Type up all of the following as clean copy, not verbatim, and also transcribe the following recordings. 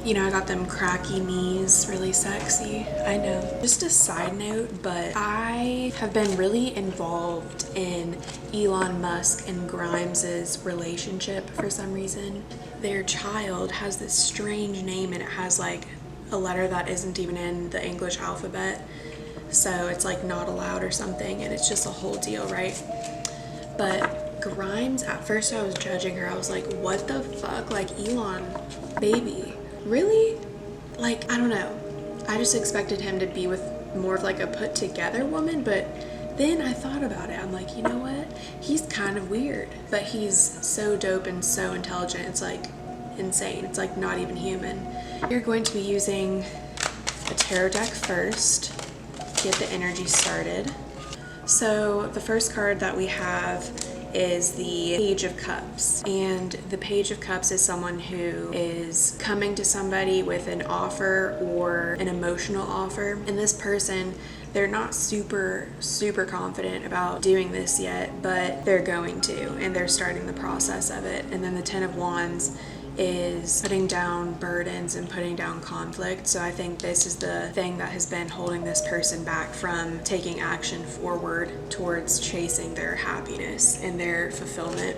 You know, I got them cracky knees, really sexy. I know. Just a side note, but I have been really involved in Elon Musk and Grimes's relationship for some reason. Their child has this strange name and it has like a letter that isn't even in the English alphabet. So it's like not allowed or something, and it's just a whole deal, right? But Grimes, at first I was judging her. I was like, what the fuck? Like, Elon, baby, really? Like, I don't know. I just expected him to be with more of like a put together woman, but then I thought about it. I'm like, you know what? He's kind of weird, but he's so dope and so intelligent. It's like insane. It's like not even human. You're going to be using a tarot deck first, get the energy started. So the first card that we have is the Page of Cups, and the Page of Cups is someone who is coming to somebody with an offer or an emotional offer, and this person, they're not super confident about doing this yet, but they're going to, and they're starting the process of it. And then the Ten of Wands is putting down burdens and putting down conflict. So I think this is the thing that has been holding this person back from taking action forward towards chasing their happiness and their fulfillment.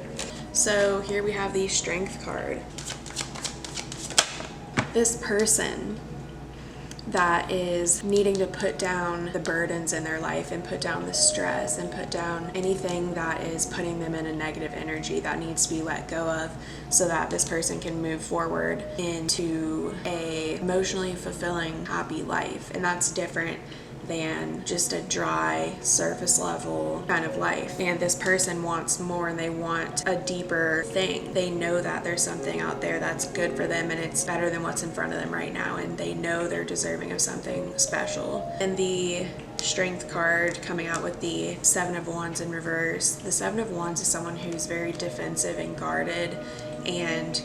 So here we have the Strength card. This person that is needing to put down the burdens in their life and put down the stress and put down anything that is putting them in a negative energy that needs to be let go of, so that this person can move forward into a emotionally fulfilling, happy life. And that's different than just a dry, surface level kind of life. And this person wants more, and they want a deeper thing. They know that there's something out there that's good for them and it's better than what's in front of them right now, and they know they're deserving of something special. And the Strength card coming out with the Seven of Wands in reverse. The Seven of Wands is someone who's very defensive and guarded and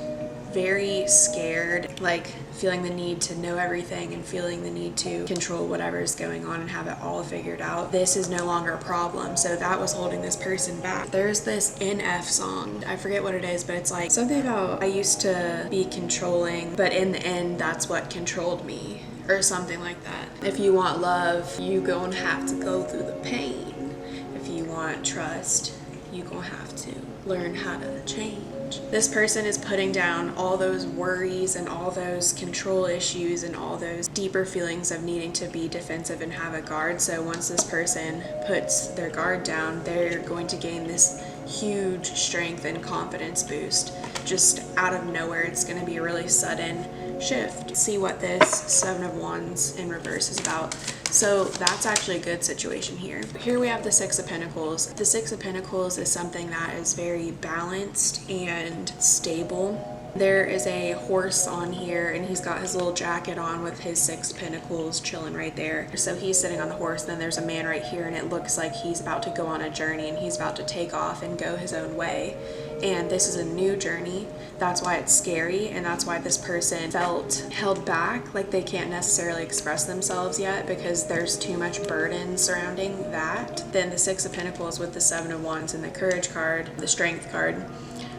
very scared, like feeling the need to know everything and feeling the need to control whatever is going on and have it all figured out. This is no longer a problem, so that was holding this person back. There's this NF song, I forget what it is, but it's like something about I used to be controlling, but in the end that's what controlled me, or something like that. If you want love, you gonna have to go through the pain. If you want trust, you gonna have to learn how to change. This person is putting down all those worries and all those control issues and all those deeper feelings of needing to be defensive and have a guard. So once this person puts their guard down, they're going to gain this huge strength and confidence boost just out of nowhere. It's going to be a really sudden shift. See what this Seven of Wands in reverse is about. So that's actually a good situation here. Here we have the Six of Pentacles. The Six of Pentacles is something that is very balanced and stable. There is a horse on here, and he's got his little jacket on with his Six Pentacles chilling right there. So he's sitting on the horse, and then there's a man right here, and it looks like he's about to go on a journey, and he's about to take off and go his own way. And this is a new journey. That's why it's scary, and that's why this person felt held back, like they can't necessarily express themselves yet because there's too much burden surrounding that. Then the Six of Pentacles with the Seven of Wands and the Courage card, the Strength card,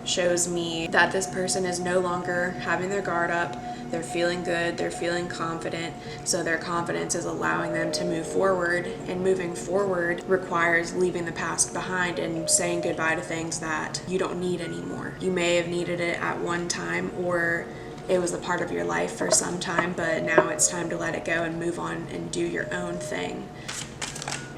shows me that this person is no longer having their guard up. They're feeling good, they're feeling confident, so their confidence is allowing them to move forward, and moving forward requires leaving the past behind and saying goodbye to things that you don't need anymore. You may have needed it at one time, or it was a part of your life for some time, but now it's time to let it go and move on and do your own thing.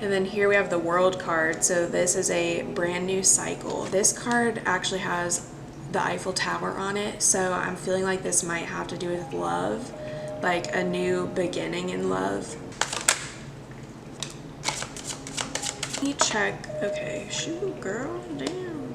And then here we have the World card. So this is a brand new cycle. This card actually has the Eiffel Tower on it, so I'm feeling like this might have to do with love, like a new beginning in love. Let me check. Okay, shoot, girl, damn.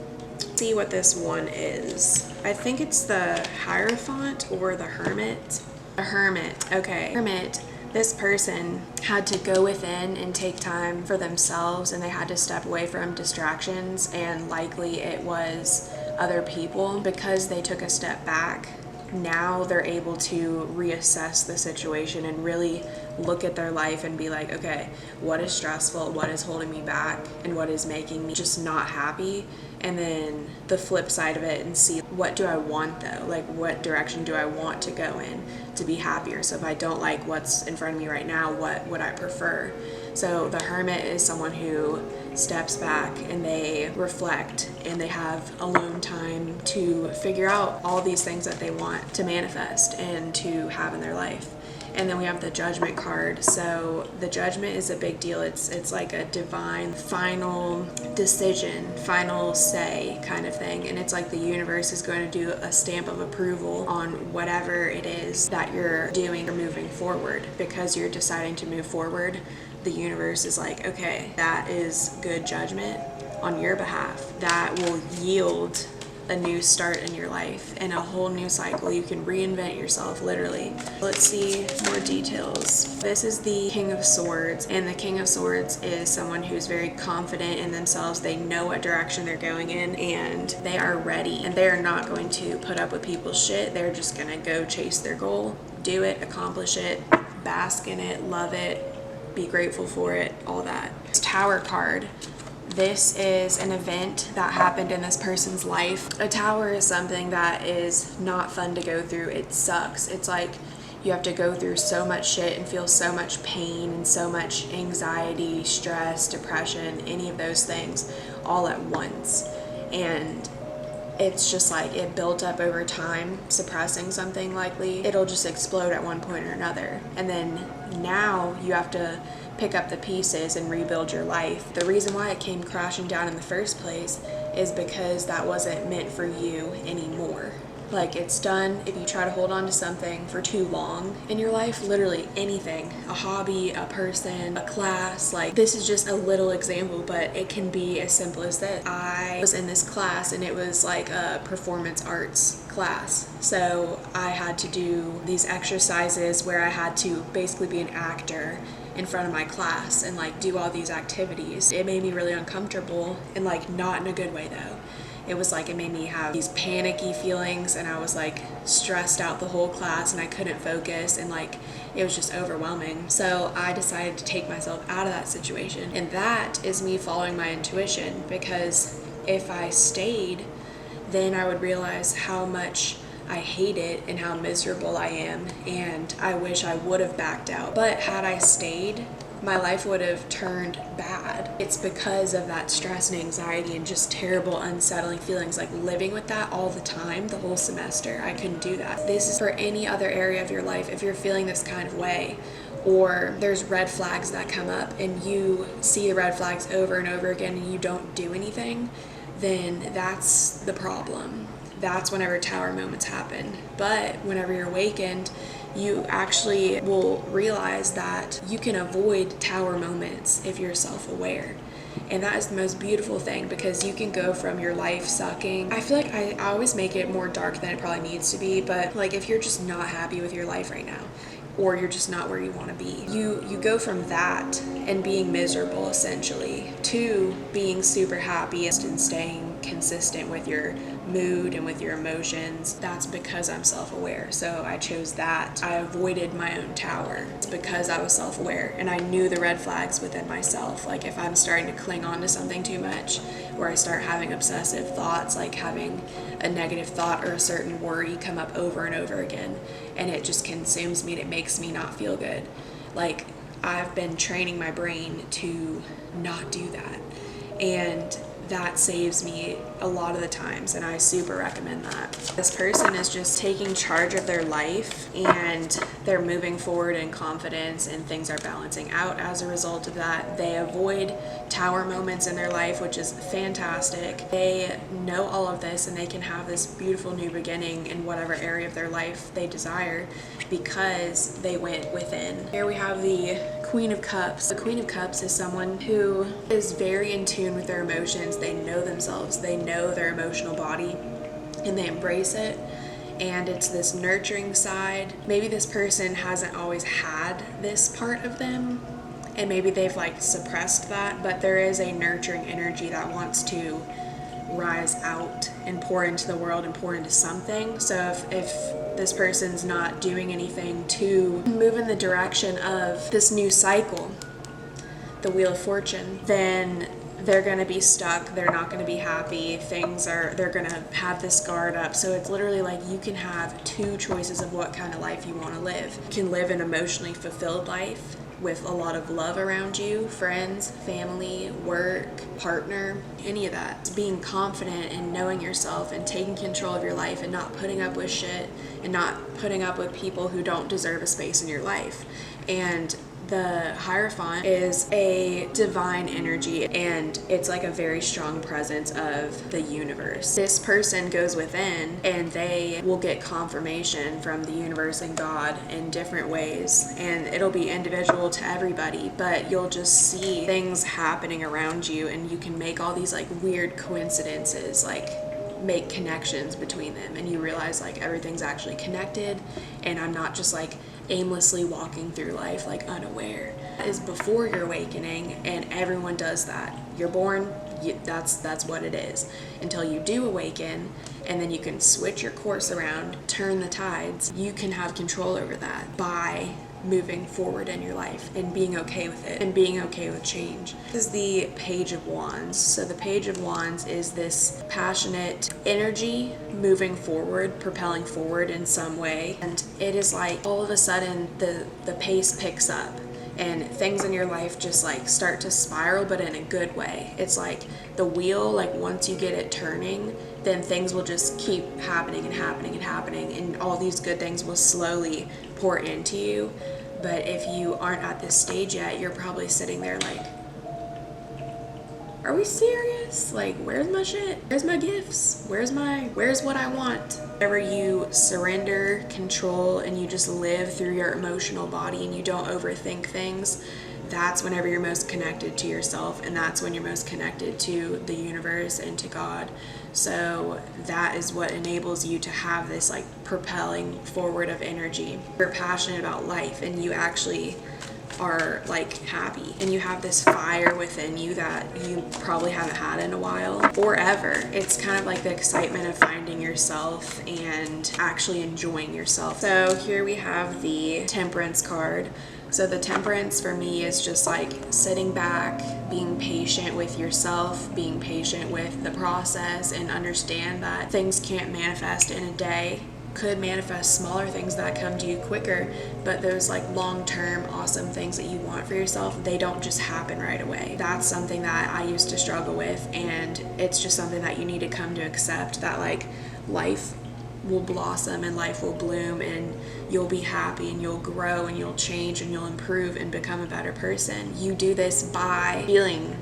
See what this one is. I think it's the Hierophant or the Hermit. The Hermit, okay. Hermit. This person had to go within and take time for themselves, and they had to step away from distractions, and likely it was other people. Because they took a step back, now they're able to reassess the situation and really look at their life and be like, okay, what is stressful, what is holding me back, and what is making me just not happy, and then the flip side of it, and see, what do I want though? Like, what direction do I want to go in to be happier? So if I don't like what's in front of me right now, what would I prefer? So the hermit is someone who steps back and they reflect and they have alone time to figure out all these things that they want to manifest and to have in their life. And then we have the Judgment card. So the Judgment is a big deal. It's like a divine final decision, final say kind of thing. And it's like the universe is going to do a stamp of approval on whatever it is that you're doing or moving forward. Because you're deciding to move forward, the universe is like, okay, that is good judgment on your behalf. That will yield a new start in your life and a whole new cycle. You can reinvent yourself, literally. Let's see more details. This is the King of Swords, and the King of Swords is someone who's very confident in themselves. They know what direction they're going in, and they are ready, and they're not going to put up with people's shit. They're just gonna go chase their goal, do it, accomplish it, bask in it, love it, be grateful for it, all that. Tower card. This is an event that happened in this person's life. A tower is something that is not fun to go through. It sucks. It's like you have to go through so much shit and feel so much pain and so much anxiety, stress, depression, any of those things all at once. And it's just like it built up over time, suppressing something likely. It'll just explode at one point or another. And then now you have to pick up the pieces and rebuild your life. The reason why it came crashing down in the first place is because that wasn't meant for you anymore. Like, it's done. If you try to hold on to something for too long in your life, literally anything, a hobby, a person, a class, like, this is just a little example, but it can be as simple as this. I was in this class and it was like a performance arts class. So I had to do these exercises where I had to basically be an actor in front of my class and like do all these activities. It made me really uncomfortable, and like not in a good way though. It was like it made me have these panicky feelings, and I was like stressed out the whole class, and I couldn't focus, and like it was just overwhelming. So I decided to take myself out of that situation, and that is me following my intuition, because if I stayed, then I would realize how much I hate it and how miserable I am, and I wish I would have backed out. But had I stayed, my life would have turned bad. It's because of that stress and anxiety and just terrible, unsettling feelings, like living with that all the time, the whole semester. I couldn't do that. This is for any other area of your life. If you're feeling this kind of way, or there's red flags that come up and you see the red flags over and over again and you don't do anything, then that's the problem. That's whenever tower moments happen. But whenever you're awakened, you actually will realize that you can avoid tower moments if you're self-aware. And that is the most beautiful thing, because you can go from your life sucking. I feel like I always make it more dark than it probably needs to be, but like if you're just not happy with your life right now, or you're just not where you want to be, you go from that and being miserable essentially to being super happy and staying consistent with your mood and with your emotions. That's because I'm self-aware. So I chose that. I avoided my own tower. It's because I was self-aware and I knew the red flags within myself. Like if I'm starting to cling on to something too much, or I start having obsessive thoughts, like having a negative thought or a certain worry come up over and over again, and it just consumes me and it makes me not feel good. Like I've been training my brain to not do that, and that saves me a lot of the times, and I super recommend that. This person is just taking charge of their life, and they're moving forward in confidence, and things are balancing out as a result of that. They avoid tower moments in their life, which is fantastic. They know all of this, and they can have this beautiful new beginning in whatever area of their life they desire, because they went within. Here we have the Queen of Cups. The Queen of Cups is someone who is very in tune with their emotions. They know themselves, they know their emotional body, and they embrace it. And it's this nurturing side. Maybe this person hasn't always had this part of them, and maybe they've like suppressed that, but there is a nurturing energy that wants to rise out and pour into the world and pour into something. So if this person's not doing anything to move in the direction of this new cycle, the Wheel of Fortune, then they're going to be stuck. They're not going to be happy. They're going to have this guard up. So it's literally like you can have two choices of what kind of life you want to live. You can live an emotionally fulfilled life with a lot of love around you, friends, family, work, partner, any of that. Being confident and knowing yourself and taking control of your life and not putting up with shit and not putting up with people who don't deserve a space in your life. And the Hierophant is a divine energy, and it's like a very strong presence of the universe. This person goes within and they will get confirmation from the universe and God in different ways, and it'll be individual to everybody, but you'll just see things happening around you, and you can make all these like weird coincidences, like make connections between them, and you realize like everything's actually connected, and I'm not just like aimlessly walking through life like unaware. That is before your awakening, and everyone does that. You're born, that's what it is, until you do awaken, and then you can switch your course around, turn the tides. You can have control over that by moving forward in your life and being okay with it and being okay with change. This is the Page of Wands. So the Page of Wands is this passionate energy moving forward, propelling forward in some way. And it is like all of a sudden the pace picks up and things in your life just like start to spiral, but in a good way. It's like the wheel, like once you get it turning, then things will just keep happening and happening and happening, and all these good things will slowly pour into you. But if you aren't at this stage yet, you're probably sitting there like, are we serious? Like, where's my shit? Where's my gifts? Where's what I want? Whenever you surrender control and you just live through your emotional body and you don't overthink things, that's whenever you're most connected to yourself, and that's when you're most connected to the universe and to God. So that is what enables you to have this like propelling forward of energy. You're passionate about life, and you actually are like happy, and you have this fire within you that you probably haven't had in a while or ever. It's kind of like the excitement of finding yourself and actually enjoying yourself. So here we have the Temperance card. So the Temperance for me is just like sitting back, being patient with yourself, being patient with the process, and understand that things can't manifest in a day. Could manifest smaller things that come to you quicker, but those like long-term awesome things that you want for yourself, they don't just happen right away. That's something that I used to struggle with, and it's just something that you need to come to accept, that like life will blossom and life will bloom, and you'll be happy and you'll grow and you'll change and you'll improve and become a better person. You do this by feeling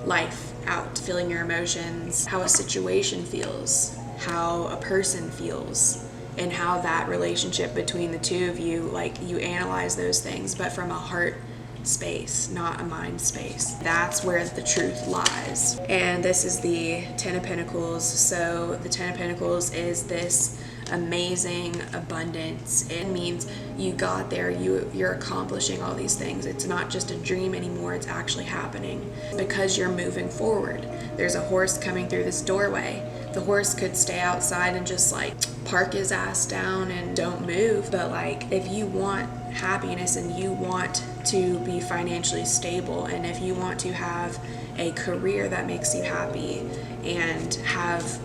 life out, feeling your emotions, how a situation feels, how a person feels, and how that relationship between the two of you, like you analyze those things, but from a heart space, not a mind space. That's where the truth lies. And this is the Ten of Pentacles. So the Ten of Pentacles is this amazing abundance. It means you got there, you're accomplishing all these things. It's not just a dream anymore, it's actually happening because you're moving forward. There's a horse coming through this doorway. The horse could stay outside and just like park his ass down and don't move, but like if you want happiness and you want to be financially stable, and if you want to have a career that makes you happy and have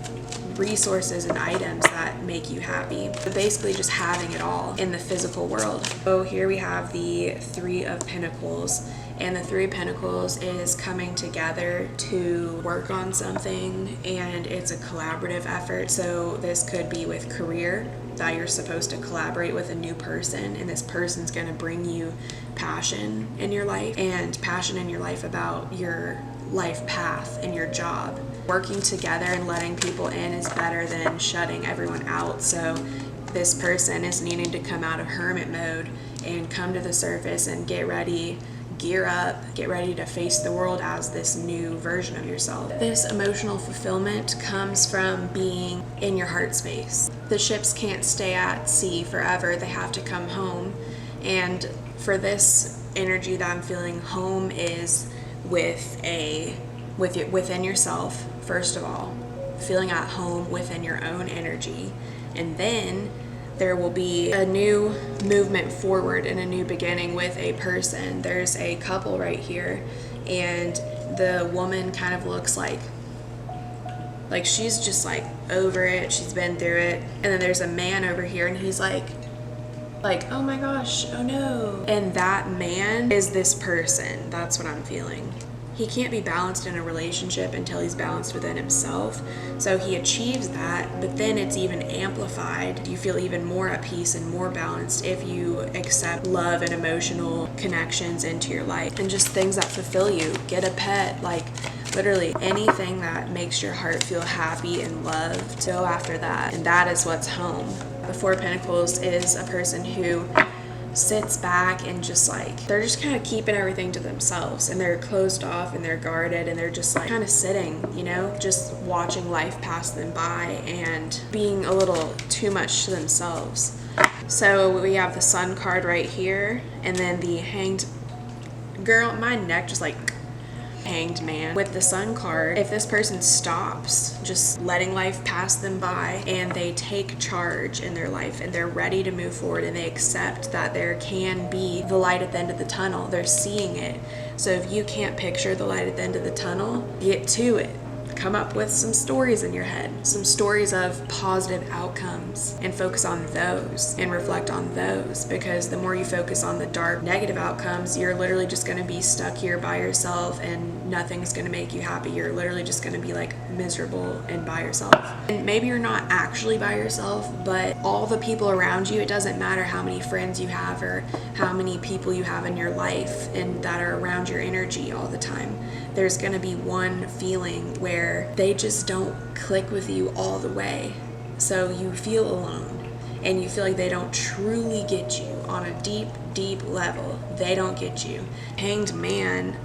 resources and items that make you happy, but basically just having it all in the physical world. So here we have the Three of Pentacles, and the Three of Pentacles is coming together to work on something, and it's a collaborative effort. So this could be with career, that you're supposed to collaborate with a new person, and this person's going to bring you passion in your life, and passion in your life about your life path and your job. Working together and letting people in is better than shutting everyone out. So this person is needing to come out of hermit mode and come to the surface and get ready, gear up, get ready to face the world as this new version of yourself. This emotional fulfillment comes from being in your heart space. The ships can't stay at sea forever, they have to come home. And for this energy that I'm feeling, home is within yourself, first of all, feeling at home within your own energy, and then there will be a new movement forward and a new beginning with a person. There's a couple right here, and the woman kind of looks like she's just like over it, she's been through it. And then there's a man over here, and he's like, oh my gosh, oh no. And that man is this person. That's what I'm feeling. He can't be balanced in a relationship until he's balanced within himself. So he achieves that, but then it's even amplified. You feel even more at peace and more balanced if you accept love and emotional connections into your life and just things that fulfill you. Get a pet, like literally anything that makes your heart feel happy and loved. Go after that, and that is what's home. The Four of Pentacles is a person who sits back and just like, they're just kind of keeping everything to themselves, and they're closed off and they're guarded, and they're just like kind of sitting, you know, just watching life pass them by and being a little too much to themselves. So we have the Sun card right here, and then the Hanged Girl, my neck just like Hanged Man. With the Sun card, if this person stops just letting life pass them by and they take charge in their life and they're ready to move forward and they accept that there can be the light at the end of the tunnel, they're seeing it. So if you can't picture the light at the end of the tunnel, get to it. Come up with some stories in your head, some stories of positive outcomes, and focus on those and reflect on those, because the more you focus on the dark, negative outcomes, you're literally just going to be stuck here by yourself and nothing's going to make you happy. You're literally just going to be like miserable and by yourself. And maybe you're not actually by yourself, but all the people around you, it doesn't matter how many friends you have or how many people you have in your life and that are around your energy all the time. There's going to be one feeling where they just don't click with you all the way. So you feel alone and you feel like they don't truly get you on a deep, deep level. They don't get you. Hanged Man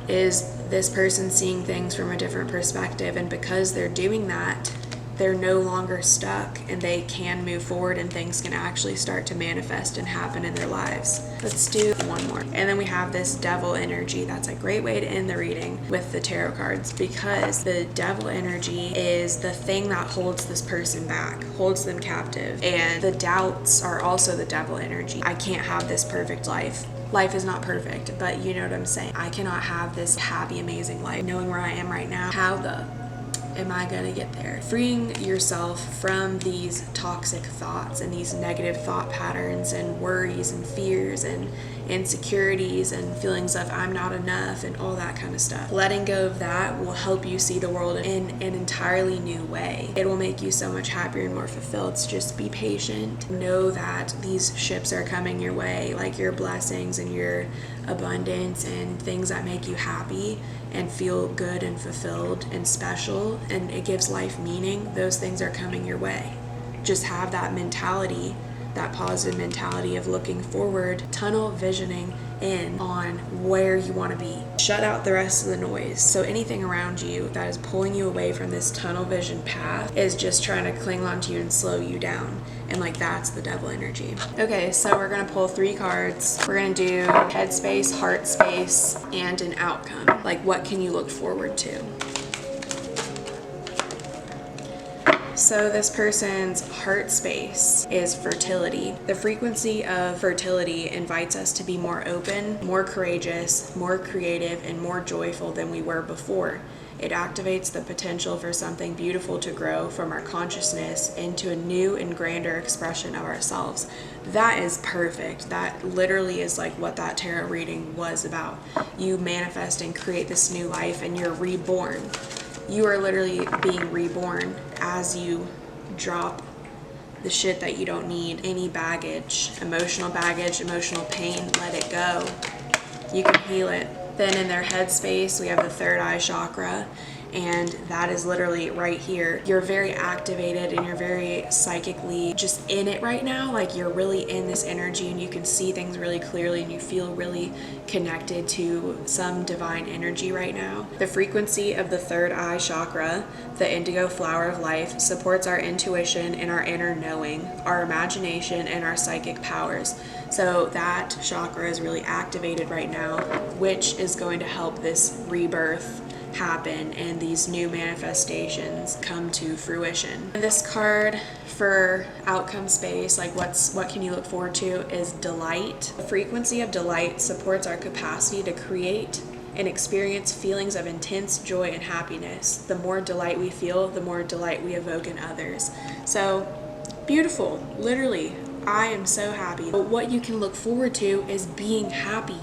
is this person seeing things from a different perspective, and because they're doing that, they're no longer stuck and they can move forward and things can actually start to manifest and happen in their lives. Let's do one more. And then we have this Devil energy. That's a great way to end the reading with the tarot cards, because the Devil energy is the thing that holds this person back, holds them captive. And the doubts are also the Devil energy. I can't have this perfect life. Life is not perfect, but you know what I'm saying. I cannot have this happy, amazing life knowing where I am right now. How the am I gonna get there? Freeing yourself from these toxic thoughts and these negative thought patterns and worries and fears and insecurities and feelings of I'm not enough and all that kind of stuff. Letting go of that will help you see the world in an entirely new way. It will make you so much happier and more fulfilled. So just be patient. Know that these ships are coming your way, like your blessings and your abundance and things that make you happy and feel good and fulfilled and special, and it gives life meaning. Those things are coming your way. Just have that mentality, that positive mentality of looking forward, tunnel visioning in on where you want to be. Shut out the rest of the noise. So anything around you that is pulling you away from this tunnel vision path is just trying to cling on to you and slow you down. And like that's the Devil energy. Okay, so we're gonna pull 3 cards. We're gonna do headspace, heart space, and an outcome. Like what can you look forward to? So this person's heart space is fertility. The frequency of fertility invites us to be more open, more courageous, more creative, and more joyful than we were before. It activates the potential for something beautiful to grow from our consciousness into a new and grander expression of ourselves. That is perfect. That literally is like what that tarot reading was about. You manifest and create this new life and you're reborn. You are literally being reborn as you drop the shit that you don't need, any baggage, emotional pain, let it go. You can heal it. Then in their head space, we have the third eye chakra, and that is literally right here. You're very activated and you're very psychically just in it right now. Like you're really in this energy and you can see things really clearly and you feel really connected to some divine energy right now. The frequency of the third eye chakra, the indigo flower of life, supports our intuition and our inner knowing, our imagination and our psychic powers. So that chakra is really activated right now, which is going to help this rebirth happen and these new manifestations come to fruition. And this card for outcome space, like what can you look forward to, is delight. The frequency of delight supports our capacity to create and experience feelings of intense joy and happiness. The more delight we feel, the more delight we evoke in others. So beautiful, literally. I am so happy. But what you can look forward to is being happy.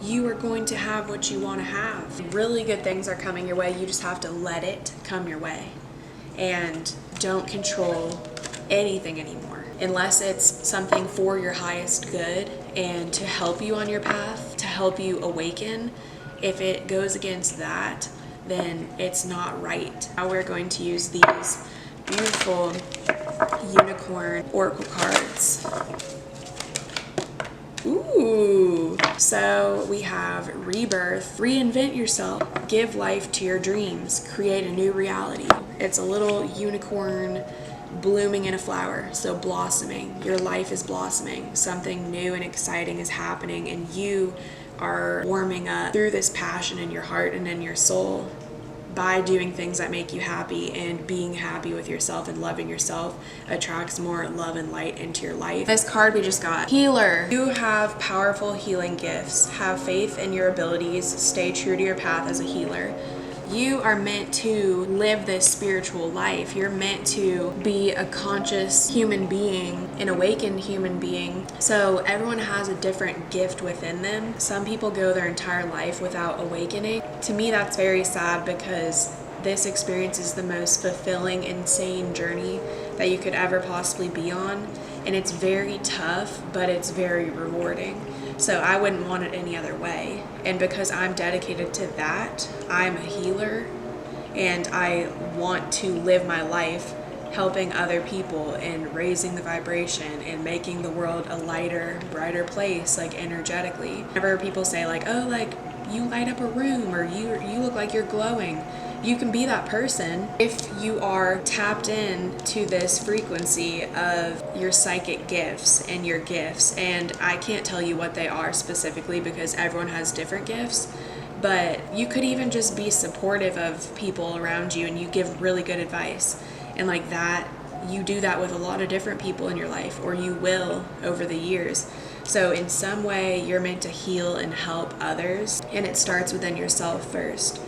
You are going to have what you want to have. Really good things are coming your way. You just have to let it come your way. And don't control anything anymore. Unless it's something for your highest good and to help you on your path, to help you awaken. If it goes against that, then it's not right. Now we're going to use these beautiful unicorn oracle cards. Ooh. So we have rebirth, reinvent yourself, give life to your dreams, create a new reality. It's a little unicorn blooming in a flower, so blossoming. Your life is blossoming. Something new and exciting is happening, and you are warming up through this passion in your heart and in your soul by doing things that make you happy, and being happy with yourself and loving yourself attracts more love and light into your life. This card we just got, healer. You have powerful healing gifts. Have faith in your abilities. Stay true to your path as a healer. You are meant to live this spiritual life. You're meant to be a conscious human being, an awakened human being. So everyone has a different gift within them. Some people go their entire life without awakening. To me, that's very sad, because this experience is the most fulfilling, insane journey that you could ever possibly be on. And it's very tough, but it's very rewarding. So I wouldn't want it any other way. And because I'm dedicated to that, I'm a healer, and I want to live my life helping other people and raising the vibration and making the world a lighter, brighter place, like energetically. Whenever people say like, oh, like you light up a room, or you look like you're glowing, you can be that person if you are tapped in to this frequency of your psychic gifts and your gifts. And I can't tell you what they are specifically, because everyone has different gifts, but you could even just be supportive of people around you, and you give really good advice. And like that, you do that with a lot of different people in your life, or you will over the years. So in some way, you're meant to heal and help others, and it starts within yourself first.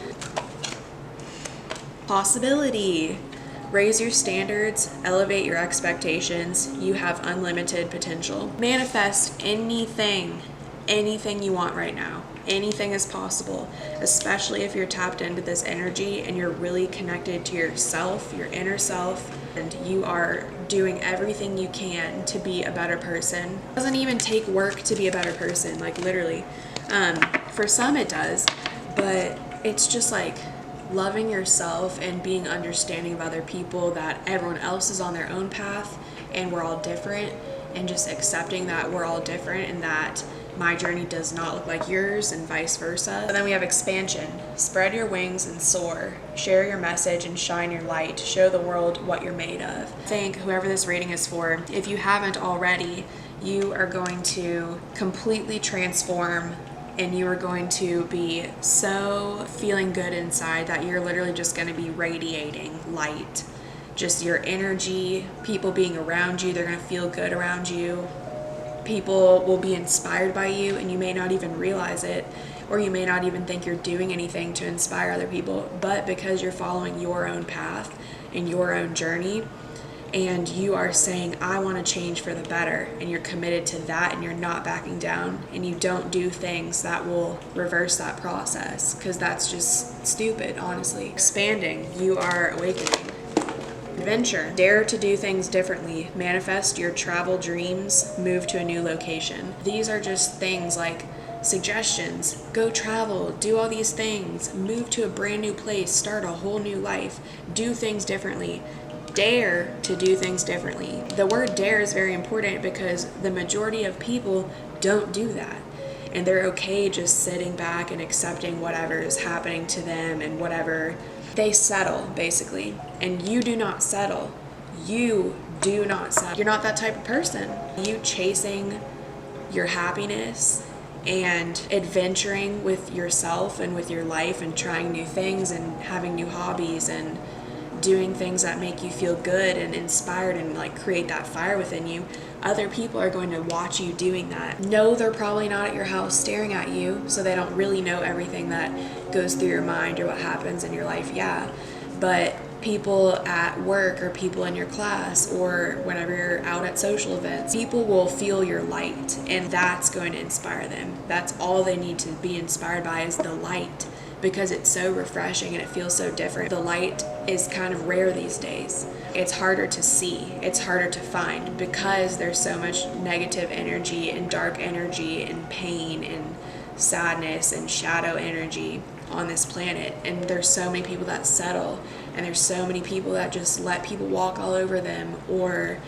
Possibility. Raise your standards, elevate your expectations. You have unlimited potential. Manifest anything you want right now. Anything is possible, especially if you're tapped into this energy and you're really connected to yourself, your inner self, and you are doing everything you can to be a better person. It doesn't even take work to be a better person, like literally. For some it does, but it's just like loving yourself and being understanding of other people, that everyone else is on their own path and we're all different, and just accepting that we're all different and that my journey does not look like yours and vice versa. And then we have expansion. Spread your wings and soar. Share your message and shine your light. Show the world what you're made of. I think whoever this reading is for, if you haven't already, you are going to completely transform, and you are going to be so feeling good inside that you're literally just going to be radiating light. Just your energy, people being around you, they're going to feel good around you. People will be inspired by you, and you may not even realize it, or you may not even think you're doing anything to inspire other people, but because you're following your own path and your own journey, and you are saying, I want to change for the better, and you're committed to that, and you're not backing down, and you don't do things that will reverse that process, because that's just stupid, honestly. Expanding, you are awakening. Adventure, dare to do things differently, manifest your travel dreams, move to a new location. These are just things like suggestions. Go travel, do all these things, move to a brand new place, start a whole new life, do things differently. Dare to do things differently. The word dare is very important, because the majority of people don't do that. And they're okay just sitting back and accepting whatever is happening to them, and whatever. They settle, basically. And you do not settle. You do not settle. You're not that type of person. You chasing your happiness and adventuring with yourself and with your life and trying new things and having new hobbies and doing things that make you feel good and inspired and like create that fire within you, other people are going to watch you doing that. No, they're probably not at your house staring at you, so they don't really know everything that goes through your mind or what happens in your life, yeah. But people at work or people in your class or whenever you're out at social events, people will feel your light, and that's going to inspire them. That's all they need to be inspired by is the light, because it's so refreshing and it feels so different. The light is kind of rare these days. It's harder to see, it's harder to find, because there's so much negative energy and dark energy and pain and sadness and shadow energy on this planet. And there's so many people that settle, and there's so many people that just let people walk all over them, or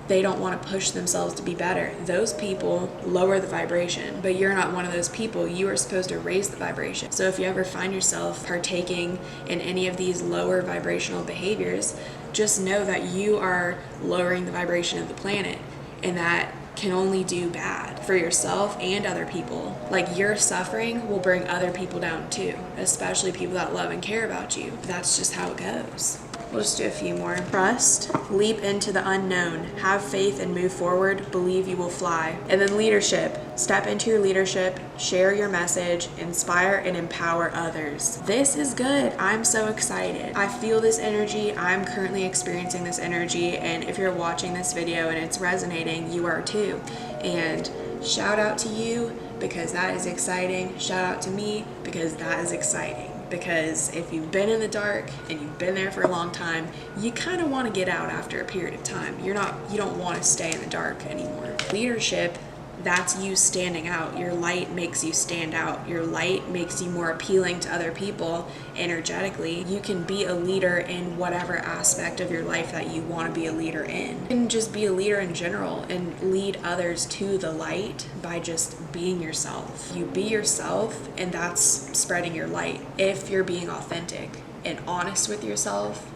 they don't want to push themselves to be better. Those people lower the vibration, but you're not one of those people. You are supposed to raise the vibration. So if you ever find yourself partaking in any of these lower vibrational behaviors, just know that you are lowering the vibration of the planet, and that can only do bad for yourself and other people. Like, your suffering will bring other people down too, especially people that love and care about you. That's just how it goes. We'll just do a few more. Trust, leap into the unknown, have faith and move forward, believe you will fly. And then leadership, step into your leadership, share your message, inspire and empower others. This is good. I'm so excited. I feel this energy. I'm currently experiencing this energy, and if you're watching this video and it's resonating, you are too. And shout out to you, because that is exciting. Shout out to me, because that is exciting. Because if you've been in the dark and you've been there for a long time, you kind of want to get out after a period of time. You don't want to stay in the dark anymore. Leadership, that's you standing out. Your light makes you stand out. Your light makes you more appealing to other people energetically. You can be a leader in whatever aspect of your life that you want to be a leader in. You can just be a leader in general and lead others to the light by just being yourself. You be yourself, and that's spreading your light if you're being authentic and honest with yourself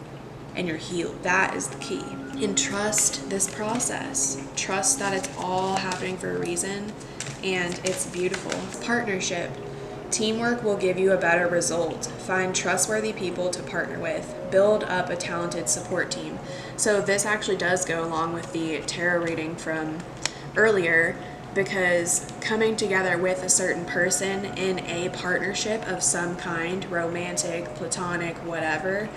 and you're healed. That is the key. And trust this process. Trust that it's all happening for a reason, and it's beautiful. Partnership. Teamwork will give you a better result. Find trustworthy people to partner with. Build up a talented support team. So this actually does go along with the tarot reading from earlier, because coming together with a certain person in a partnership of some kind, romantic, platonic, whatever,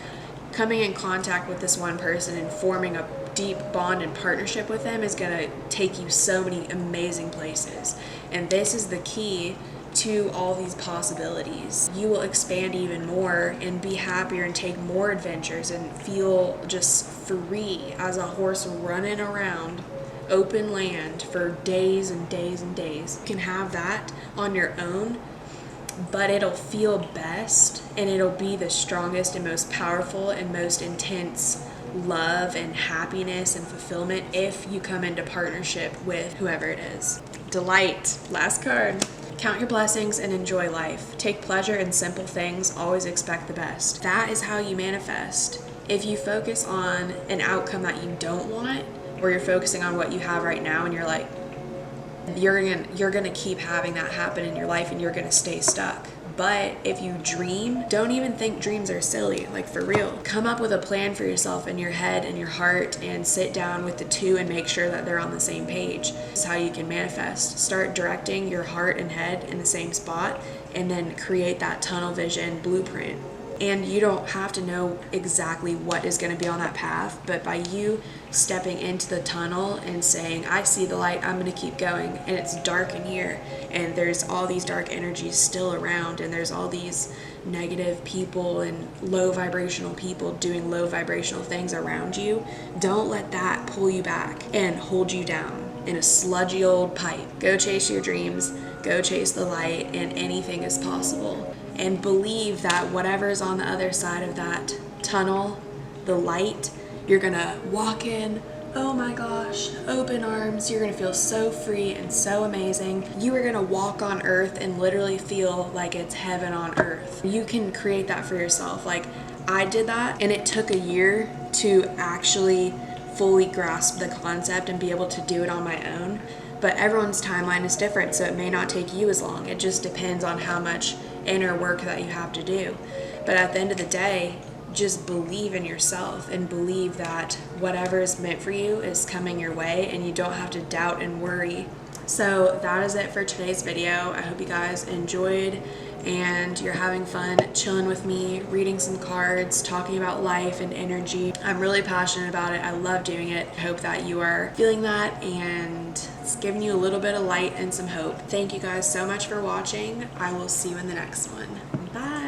coming in contact with this one person and forming a deep bond and partnership with them is going to take you so many amazing places. And this is the key to all these possibilities. You will expand even more and be happier and take more adventures and feel just free as a horse running around open land for days and days and days. You can have that on your own, but it'll feel best, and it'll be the strongest and most powerful and most intense love and happiness and fulfillment if you come into partnership with whoever it is. Delight, last card. Count your blessings and enjoy life. Take pleasure in simple things, always expect the best. That is how you manifest. If you focus on an outcome that you don't want, or you're focusing on what you have right now and you're like, you're gonna keep having that happen in your life and you're gonna stay stuck. But if you dream, don't even think dreams are silly, like for real. Come up with a plan for yourself in your head and your heart, and sit down with the two and make sure that they're on the same page. This is how you can manifest. Start directing your heart and head in the same spot, and then create that tunnel vision blueprint. And you don't have to know exactly what is going to be on that path, but by you stepping into the tunnel and saying, I see the light, I'm going to keep going, and it's dark in here, and there's all these dark energies still around, and there's all these negative people and low vibrational people doing low vibrational things around you, don't let that pull you back and hold you down in a sludgy old pipe. Go chase your dreams, go chase the light, and anything is possible. And believe that whatever's on the other side of that tunnel, the light, you're gonna walk in, oh my gosh, open arms, you're gonna feel so free and so amazing. You are gonna walk on earth and literally feel like it's heaven on earth. You can create that for yourself. Like, I did that, and it took a year to actually fully grasp the concept and be able to do it on my own. But everyone's timeline is different, so it may not take you as long. It just depends on how much inner work that you have to do. But at the end of the day, just believe in yourself and believe that whatever is meant for you is coming your way, and you don't have to doubt and worry. So that is it for today's video. I hope you guys enjoyed and you're having fun chilling with me, reading some cards, talking about life and energy. I'm really passionate about it. I love doing it. I hope that you are feeling that and it's giving you a little bit of light and some hope. Thank you guys so much for watching. I will see you in the next one. Bye.